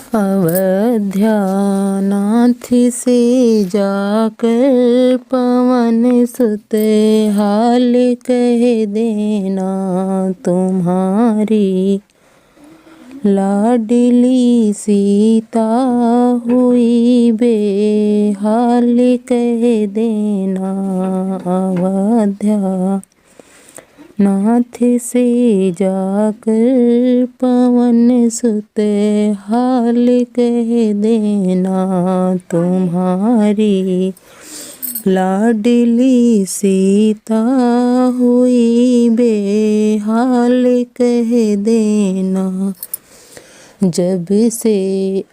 अवध्या नाथ से जाकर पवन सुत हाल कह देना, तुम्हारी लाडली सीता हुई बेहाल कह देना। अवध्या नाथ से जाकर पवन सुत हाल कह देना, तुम्हारी लाडली सीता हुई बेहाल कह देना। जब से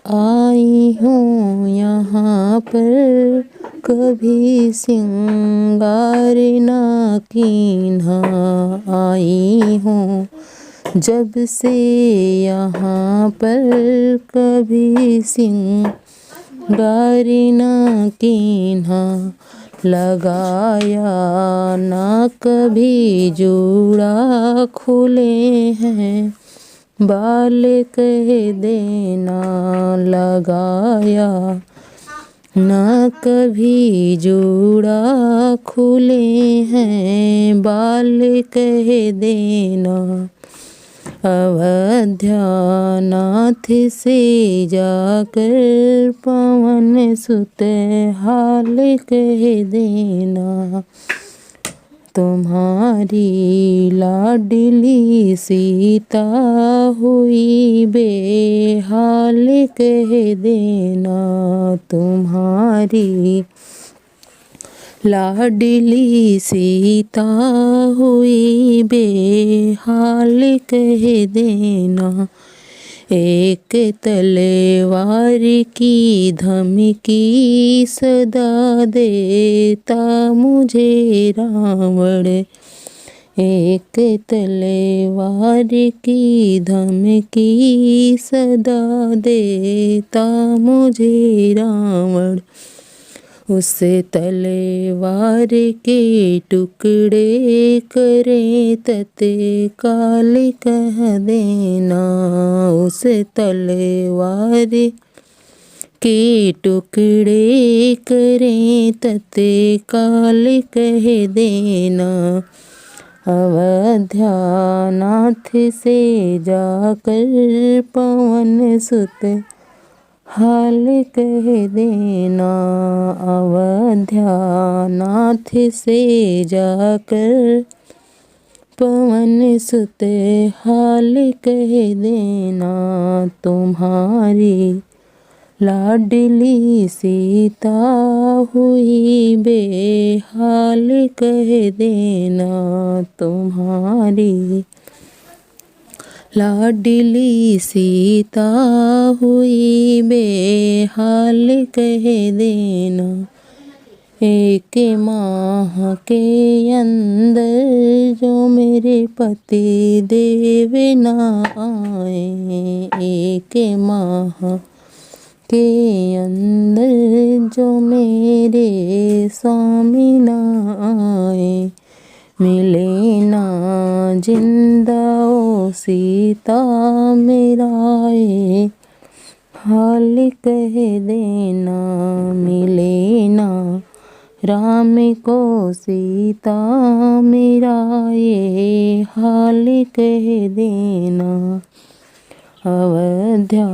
आई हूँ यहाँ पर कभी सिंगार ना कीन्हा, आई हूँ जब से यहाँ पर कभी सिंगार ना कीन्हा। लगाया ना कभी जूड़ा, खुले हैं बाल कह देना। लगाया ना कभी जूड़ा, खुले हैं बाल कह देना। अवध्या नाथ से जाकर पवन सुत हाल कह देना, तुम्हारी लाडली सीता हुई बेहाल कह देना। तुम्हारी लाडली सीता हुई बेहाल कह देना। एक तलवार की धमकी सदा देता मुझे रावण, एक तलवार की धमकी सदा देता मुझे रावण। उस तलवार के टुकड़े करे तत्काल कह देना। उस तलवार के टुकड़े करे तत्काल कह देना। अवध्या नाथ से जाकर पवन सुत हाल कह देना। अवध्या नाथ से जाकर पवन सुत हाल कह देना, तुम्हारी लाडली सीता हुई बेहाल कह देना। तुम्हारी लाडली सीता हुई बेहाल कह देना। एक माह के अंदर जो मेरे पति देव ना आए, एक माह के अंदर जो मेरे स्वामी ना आए, मिले ना जिंदा ओ सीता मेराए हाल कह देना। मिले ना राम को सीता मेराए हाल कह देना। अवध्या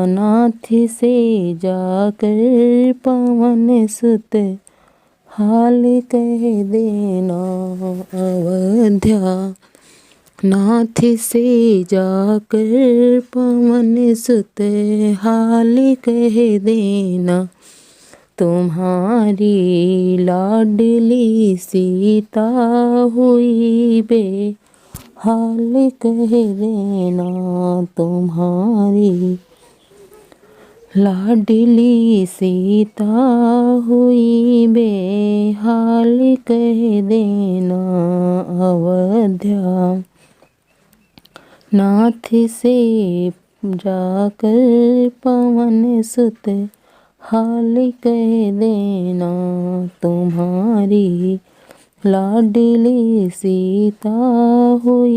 नाथ से जाकर पवन सुत हाल कह देना। अवध्या नाथ से जाकर पवन सुत हाल कह देना, तुम्हारी लाडली सीता हुई बेहाल कह देना। तुम्हारी लाडली सीता हुई बेहाल कह देना। अवध्या नाथ से जाकर पवन सुत हाल कह देना, तुम्हारी लाडली सीता हुई